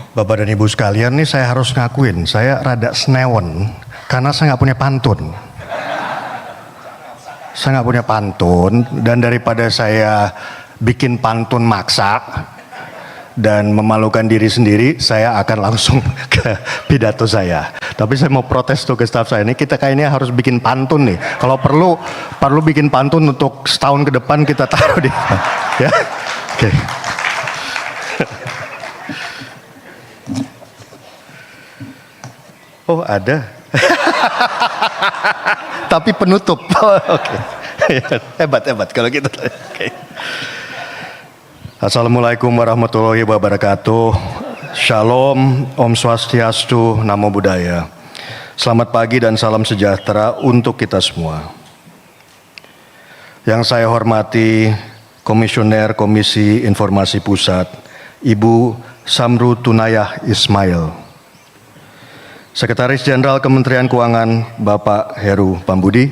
Bapak dan Ibu sekalian, nih saya harus ngakuin, saya rada senewen karena saya nggak punya pantun. Saya nggak punya pantun, dan daripada saya bikin pantun maksa dan memalukan diri sendiri, saya akan langsung ke pidato saya. Tapi saya mau protes tuh ke staf saya, ini kita kayaknya harus bikin pantun nih. Kalau perlu bikin pantun untuk setahun ke depan kita taruh di ya. Oke. Oh ada, tapi penutup. Oke. Hebat kalau gitu. Oke. Assalamualaikum warahmatullahi wabarakatuh. Shalom, Om Swastiastu, Namo Buddhaya. Selamat pagi dan salam sejahtera untuk kita semua. Yang saya hormati Komisioner Komisi Informasi Pusat, Ibu Samru Tunayah Ismail. Sekretaris Jenderal Kementerian Keuangan Bapak Heru Pambudi,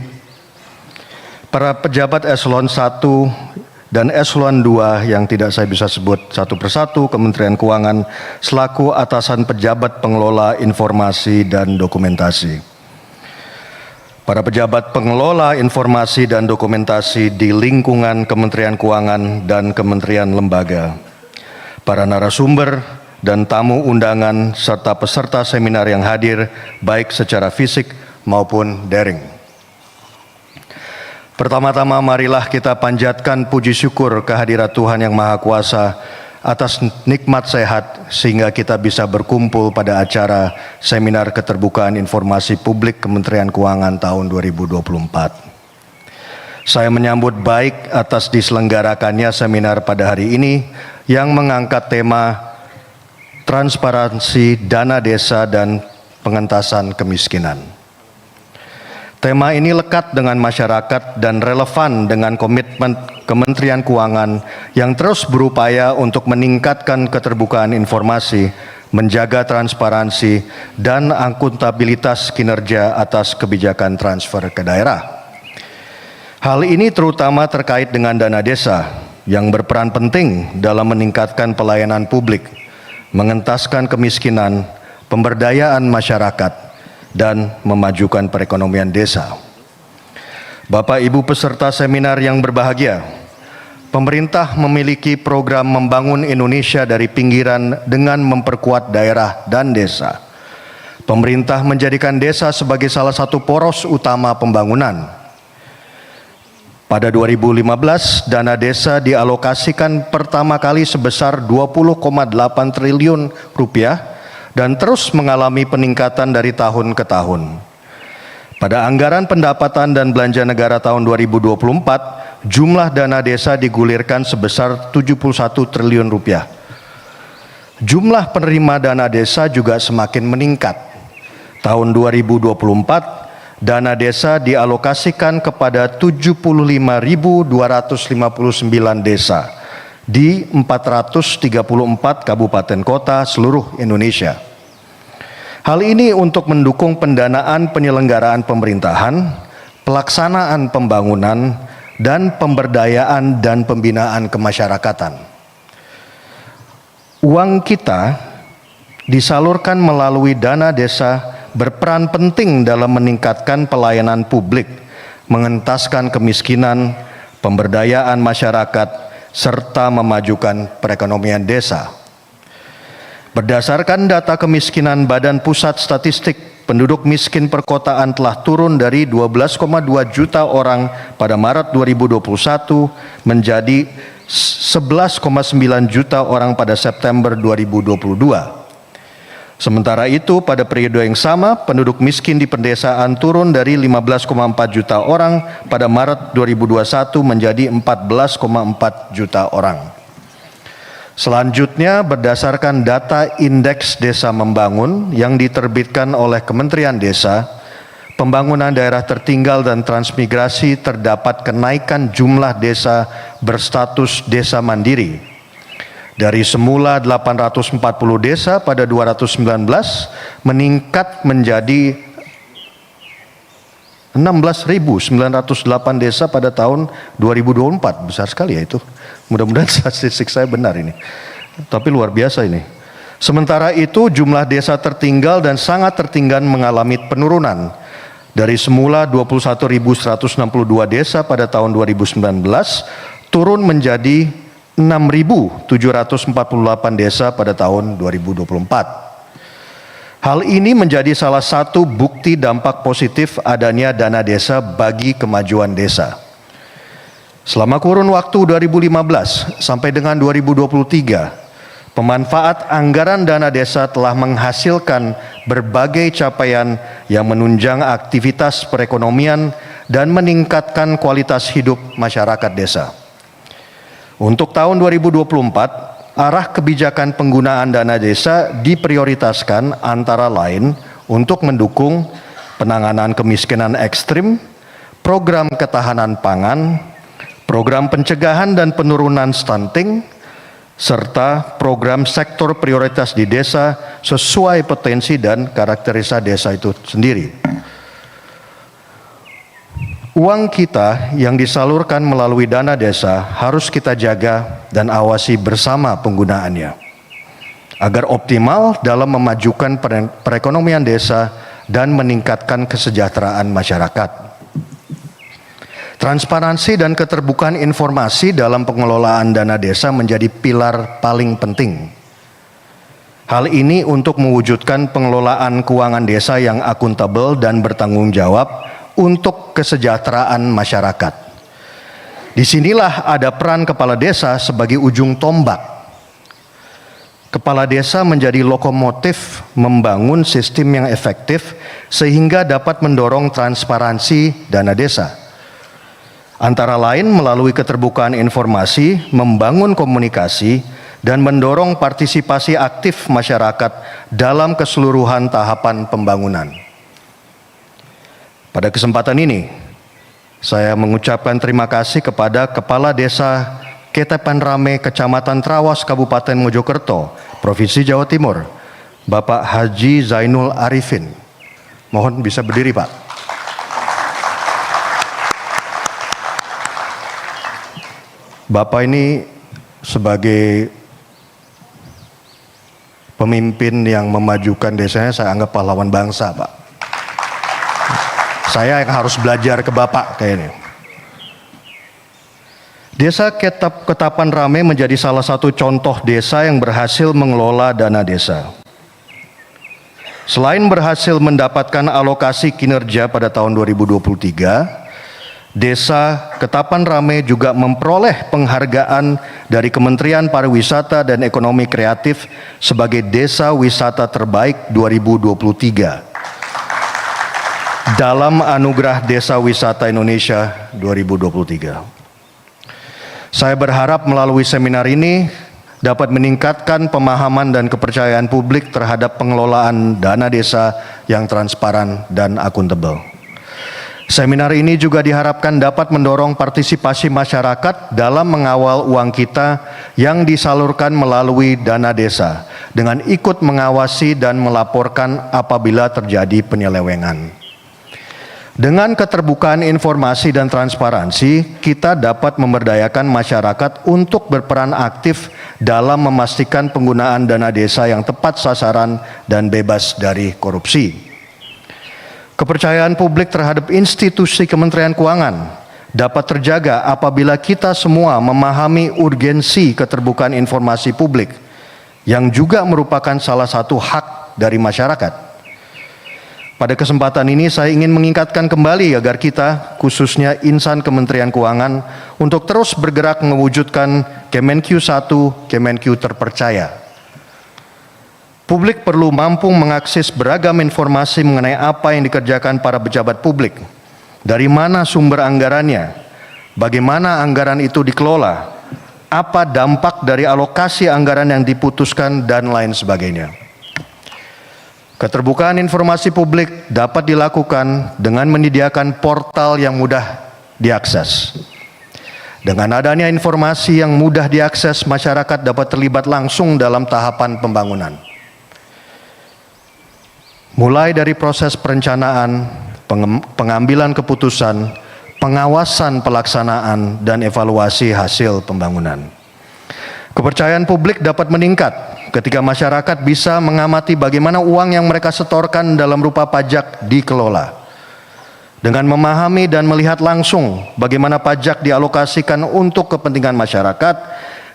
para pejabat eselon 1 dan eselon 2 yang tidak saya bisa sebut satu persatu Kementerian Keuangan selaku atasan pejabat pengelola informasi dan dokumentasi. Para pejabat pengelola informasi dan dokumentasi di lingkungan Kementerian Keuangan dan Kementerian Lembaga, para narasumber dan tamu undangan serta peserta seminar yang hadir baik secara fisik maupun daring. Pertama-tama marilah kita panjatkan puji syukur kehadirat Tuhan Yang Maha Kuasa atas nikmat sehat sehingga kita bisa berkumpul pada acara Seminar Keterbukaan Informasi Publik Kementerian Keuangan tahun 2024. Saya menyambut baik atas diselenggarakannya seminar pada hari ini yang mengangkat tema transparansi dana desa dan pengentasan kemiskinan. Tema ini lekat dengan masyarakat dan relevan dengan komitmen Kementerian Keuangan yang terus berupaya untuk meningkatkan keterbukaan informasi, menjaga transparansi, dan akuntabilitas kinerja atas kebijakan transfer ke daerah. Hal ini terutama terkait dengan dana desa yang berperan penting dalam meningkatkan pelayanan publik, mengentaskan kemiskinan, pemberdayaan masyarakat, dan memajukan perekonomian desa. Bapak Ibu peserta seminar yang berbahagia, pemerintah memiliki program membangun Indonesia dari pinggiran dengan memperkuat daerah dan desa. Pemerintah menjadikan desa sebagai salah satu poros utama pembangunan. Pada 2015, dana desa dialokasikan pertama kali sebesar 20,8 triliun rupiah dan terus mengalami peningkatan dari tahun ke tahun. Pada anggaran pendapatan dan belanja negara tahun 2024, jumlah dana desa digulirkan sebesar 71 triliun rupiah. Jumlah penerima dana desa juga semakin meningkat. Tahun 2024, dana desa dialokasikan kepada 75.259 desa di 434 kabupaten kota seluruh Indonesia. Hal ini untuk mendukung pendanaan penyelenggaraan pemerintahan, pelaksanaan pembangunan, dan pemberdayaan dan pembinaan kemasyarakatan. Uang kita disalurkan melalui dana desa berperan penting dalam meningkatkan pelayanan publik, mengentaskan kemiskinan, pemberdayaan masyarakat, serta memajukan perekonomian desa. Berdasarkan data kemiskinan Badan Pusat Statistik, penduduk miskin perkotaan telah turun dari 12,2 juta orang pada Maret 2021 menjadi 11,9 juta orang pada September 2022. Sementara itu, pada periode yang sama, penduduk miskin di pedesaan turun dari 15,4 juta orang pada Maret 2021 menjadi 14,4 juta orang. Selanjutnya, berdasarkan data Indeks Desa Membangun yang diterbitkan oleh Kementerian Desa, pembangunan daerah tertinggal dan transmigrasi terdapat kenaikan jumlah desa berstatus desa mandiri. Dari semula 840 desa pada 2019 meningkat menjadi 16.908 desa pada tahun 2024. Besar sekali ya itu. Mudah-mudahan statistik saya benar ini. Tapi luar biasa ini. Sementara itu, jumlah desa tertinggal dan sangat tertinggal mengalami penurunan dari semula 21.162 desa pada tahun 2019 turun menjadi 6.748 desa pada tahun 2024. Hal ini menjadi salah satu bukti dampak positif adanya dana desa bagi kemajuan desa. Selama kurun waktu 2015 sampai dengan 2023, pemanfaat anggaran dana desa telah menghasilkan berbagai capaian yang menunjang aktivitas perekonomian dan meningkatkan kualitas hidup masyarakat desa. Untuk tahun 2024, arah kebijakan penggunaan dana desa diprioritaskan antara lain untuk mendukung penanganan kemiskinan ekstrim, program ketahanan pangan, program pencegahan dan penurunan stunting, serta program sektor prioritas di desa sesuai potensi dan karakteristik desa itu sendiri. Uang kita yang disalurkan melalui dana desa harus kita jaga dan awasi bersama penggunaannya, agar optimal dalam memajukan perekonomian desa dan meningkatkan kesejahteraan masyarakat. Transparansi dan keterbukaan informasi dalam pengelolaan dana desa menjadi pilar paling penting. Hal ini untuk mewujudkan pengelolaan keuangan desa yang akuntabel dan bertanggung jawab untuk kesejahteraan masyarakat. Disinilah ada peran kepala desa sebagai ujung tombak. Kepala desa menjadi lokomotif membangun sistem yang efektif sehingga dapat mendorong transparansi dana desa. Antara lain melalui keterbukaan informasi, membangun komunikasi, dan mendorong partisipasi aktif masyarakat dalam keseluruhan tahapan pembangunan. Pada kesempatan ini, saya mengucapkan terima kasih kepada Kepala Desa Ketepan Rame, Kecamatan Trawas, Kabupaten Mojokerto, Provinsi Jawa Timur, Bapak Haji Zainul Arifin. Mohon bisa berdiri, Pak. Bapak ini sebagai pemimpin yang memajukan desanya saya anggap pahlawan bangsa, Pak. Saya yang harus belajar ke Bapak kayaknya. Desa Ketapan Rame menjadi salah satu contoh desa yang berhasil mengelola dana desa. Selain berhasil mendapatkan alokasi kinerja pada tahun 2023, Desa Ketapan Rame juga memperoleh penghargaan dari Kementerian Pariwisata dan Ekonomi Kreatif sebagai Desa Wisata Terbaik 2023 dalam Anugerah Desa Wisata Indonesia 2023. Saya berharap melalui seminar ini dapat meningkatkan pemahaman dan kepercayaan publik terhadap pengelolaan dana desa yang transparan dan akuntabel. Seminar ini juga diharapkan dapat mendorong partisipasi masyarakat dalam mengawal uang kita yang disalurkan melalui dana desa dengan ikut mengawasi dan melaporkan apabila terjadi penyelewengan. Dengan keterbukaan informasi dan transparansi, kita dapat memberdayakan masyarakat untuk berperan aktif dalam memastikan penggunaan dana desa yang tepat sasaran dan bebas dari korupsi. Kepercayaan publik terhadap institusi Kementerian Keuangan dapat terjaga apabila kita semua memahami urgensi keterbukaan informasi publik yang juga merupakan salah satu hak dari masyarakat. Pada kesempatan ini saya ingin mengingatkan kembali agar kita, khususnya insan Kementerian Keuangan, untuk terus bergerak mewujudkan Kemenq 1, Kemenq terpercaya. Publik perlu mampu mengakses beragam informasi mengenai apa yang dikerjakan para pejabat publik, dari mana sumber anggarannya, bagaimana anggaran itu dikelola, apa dampak dari alokasi anggaran yang diputuskan, dan lain sebagainya. Keterbukaan informasi publik dapat dilakukan dengan menyediakan portal yang mudah diakses. Dengan adanya informasi yang mudah diakses, masyarakat dapat terlibat langsung dalam tahapan pembangunan. Mulai dari proses perencanaan, pengambilan keputusan, pengawasan pelaksanaan, dan evaluasi hasil pembangunan. Kepercayaan publik dapat meningkat ketika masyarakat bisa mengamati bagaimana uang yang mereka setorkan dalam rupa pajak dikelola. Dengan memahami dan melihat langsung bagaimana pajak dialokasikan untuk kepentingan masyarakat,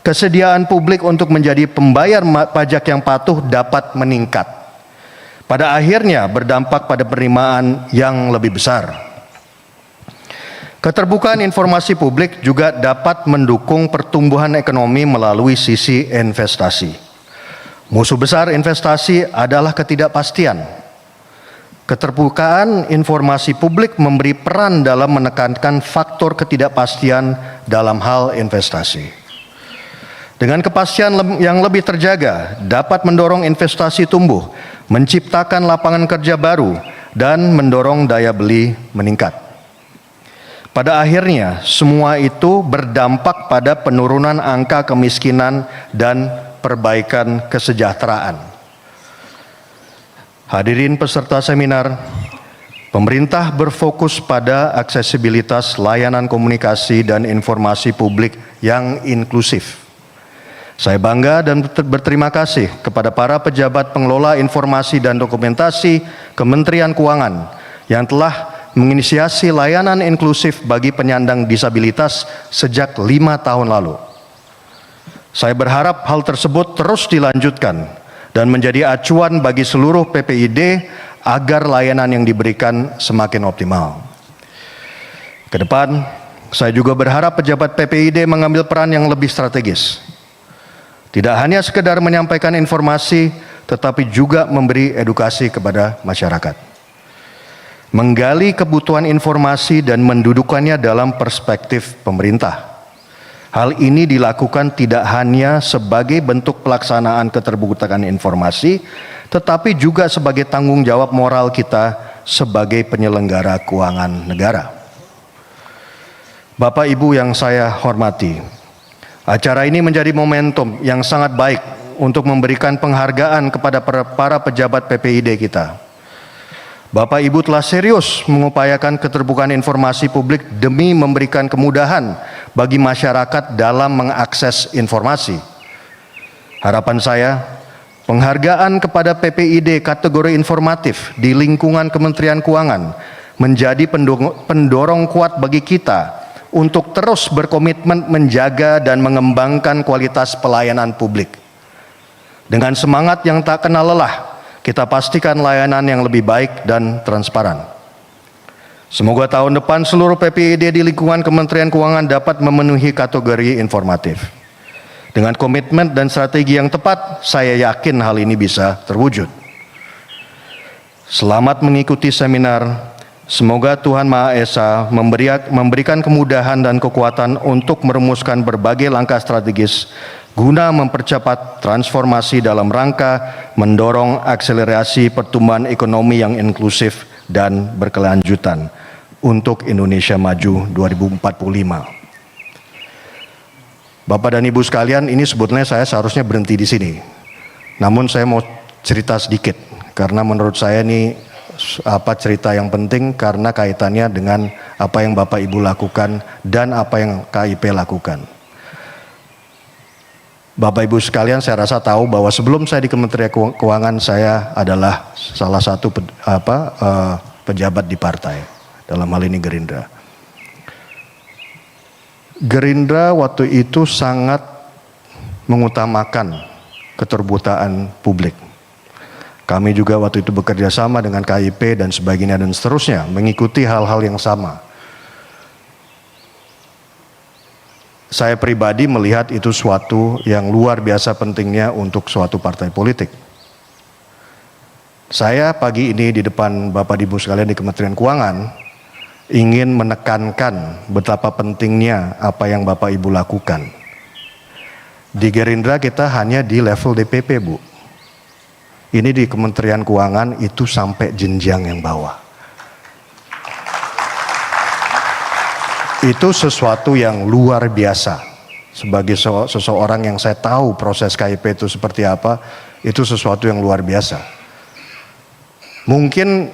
kesediaan publik untuk menjadi pembayar pajak yang patuh dapat meningkat. Pada akhirnya berdampak pada penerimaan yang lebih besar. Keterbukaan informasi publik juga dapat mendukung pertumbuhan ekonomi melalui sisi investasi. Musuh besar investasi adalah ketidakpastian. Keterbukaan informasi publik memberi peran dalam menekankan faktor ketidakpastian dalam hal investasi. Dengan kepastian yang lebih terjaga, dapat mendorong investasi tumbuh, menciptakan lapangan kerja baru, dan mendorong daya beli meningkat. Pada akhirnya, semua itu berdampak pada penurunan angka kemiskinan dan perbaikan kesejahteraan. Hadirin peserta seminar, pemerintah berfokus pada aksesibilitas layanan komunikasi dan informasi publik yang inklusif. Saya bangga dan berterima kasih kepada para pejabat pengelola informasi dan dokumentasi Kementerian Keuangan yang telah menginisiasi layanan inklusif bagi penyandang disabilitas sejak 5 tahun lalu. Saya berharap hal tersebut terus dilanjutkan dan menjadi acuan bagi seluruh PPID agar layanan yang diberikan semakin optimal. Ke depan, saya juga berharap pejabat PPID mengambil peran yang lebih strategis. Tidak hanya sekedar menyampaikan informasi, tetapi juga memberi edukasi kepada masyarakat. Menggali kebutuhan informasi dan mendudukannya dalam perspektif pemerintah. Hal ini dilakukan tidak hanya sebagai bentuk pelaksanaan keterbukaan informasi, tetapi juga sebagai tanggung jawab moral kita sebagai penyelenggara keuangan negara. Bapak Ibu yang saya hormati, acara ini menjadi momentum yang sangat baik untuk memberikan penghargaan kepada para pejabat PPID kita. Bapak Ibu telah serius mengupayakan keterbukaan informasi publik demi memberikan kemudahan bagi masyarakat dalam mengakses informasi. Harapan saya, penghargaan kepada PPID kategori informatif di lingkungan Kementerian Keuangan menjadi pendorong kuat bagi kita untuk terus berkomitmen menjaga dan mengembangkan kualitas pelayanan publik. Dengan semangat yang tak kenal lelah, kita pastikan layanan yang lebih baik dan transparan. Semoga tahun depan seluruh PPID di lingkungan Kementerian Keuangan dapat memenuhi kategori informatif. Dengan komitmen dan strategi yang tepat, saya yakin hal ini bisa terwujud. Selamat mengikuti seminar. Semoga Tuhan Maha Esa memberikan kemudahan dan kekuatan untuk merumuskan berbagai langkah strategis guna mempercepat transformasi dalam rangka mendorong akselerasi pertumbuhan ekonomi yang inklusif dan berkelanjutan untuk Indonesia Maju 2045. Bapak dan Ibu sekalian, ini sebetulnya saya seharusnya berhenti di sini. Namun saya mau cerita sedikit karena menurut saya ini cerita yang penting karena kaitannya dengan apa yang Bapak Ibu lakukan dan apa yang KIP lakukan. Bapak Ibu sekalian, saya rasa tahu bahwa sebelum saya di Kementerian Keuangan, saya adalah salah satu pejabat di partai, dalam hal ini Gerindra. Gerindra waktu itu sangat mengutamakan keterbukaan publik. Kami juga waktu itu bekerja sama dengan KIP dan sebagainya dan seterusnya, mengikuti hal-hal yang sama. Saya pribadi melihat itu suatu yang luar biasa pentingnya untuk suatu partai politik. Saya pagi ini di depan Bapak Ibu sekalian di Kementerian Keuangan ingin menekankan betapa pentingnya apa yang Bapak Ibu lakukan. Di Gerindra kita hanya di level DPP, Bu. Ini di Kementerian Keuangan itu sampai jenjang yang bawah. Itu sesuatu yang luar biasa. Sebagai seseorang yang saya tahu proses KIP itu seperti apa, itu sesuatu yang luar biasa. Mungkin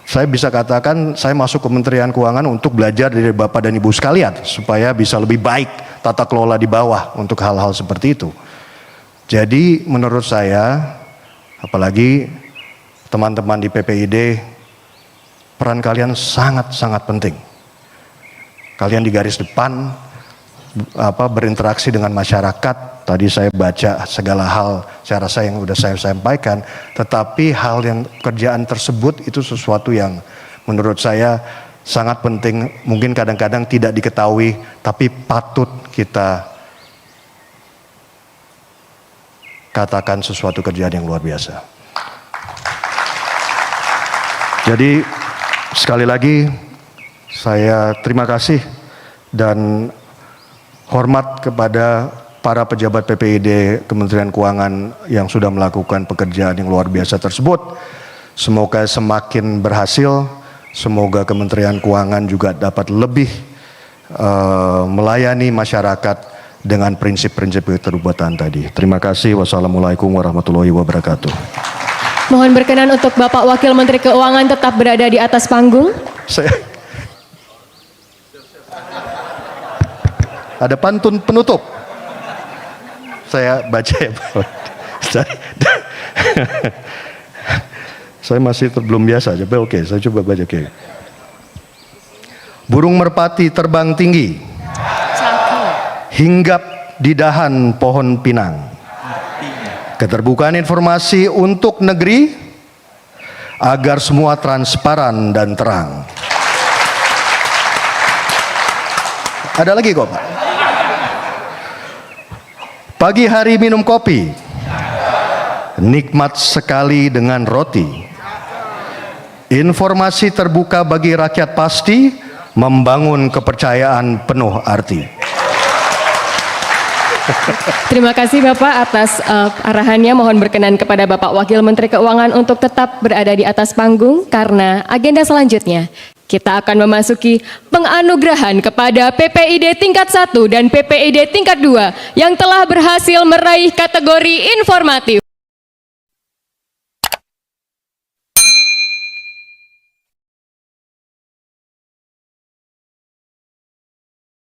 saya bisa katakan saya masuk Kementerian Keuangan untuk belajar dari Bapak dan Ibu sekalian supaya bisa lebih baik tata kelola di bawah untuk hal-hal seperti itu. Jadi menurut saya, apalagi teman-teman di PPID, peran kalian sangat-sangat penting. Kalian di garis depan, berinteraksi dengan masyarakat. Tadi saya baca segala hal, saya rasa yang sudah saya sampaikan. Tetapi hal yang kerjaan tersebut itu sesuatu yang menurut saya sangat penting. Mungkin kadang-kadang tidak diketahui, tapi patut kita katakan sesuatu kerjaan yang luar biasa. Jadi sekali lagi saya terima kasih dan hormat kepada para pejabat PPID Kementerian Keuangan yang sudah melakukan pekerjaan yang luar biasa tersebut. Semoga semakin berhasil, semoga Kementerian Keuangan juga dapat lebih melayani masyarakat dengan prinsip-prinsip keterlibatan tadi. Terima kasih. Wassalamualaikum warahmatullahi wabarakatuh. Mohon berkenan untuk Bapak Wakil Menteri Keuangan tetap berada di atas panggung. Ada pantun penutup. Saya baca ya Pak. Saya masih belum biasa. Coba oke, saya coba baca oke. Burung merpati terbang tinggi, hinggap di dahan pohon pinang. Keterbukaan informasi untuk negeri agar semua transparan dan terang. Ada lagi kok Pak. Pagi hari minum kopi, nikmat sekali dengan roti. Informasi terbuka bagi rakyat pasti membangun kepercayaan penuh arti. Terima kasih Bapak atas arahannya. Mohon berkenan kepada Bapak Wakil Menteri Keuangan untuk tetap berada di atas panggung karena agenda selanjutnya kita akan memasuki penganugerahan kepada PPID tingkat 1 dan PPID tingkat 2 yang telah berhasil meraih kategori informatif.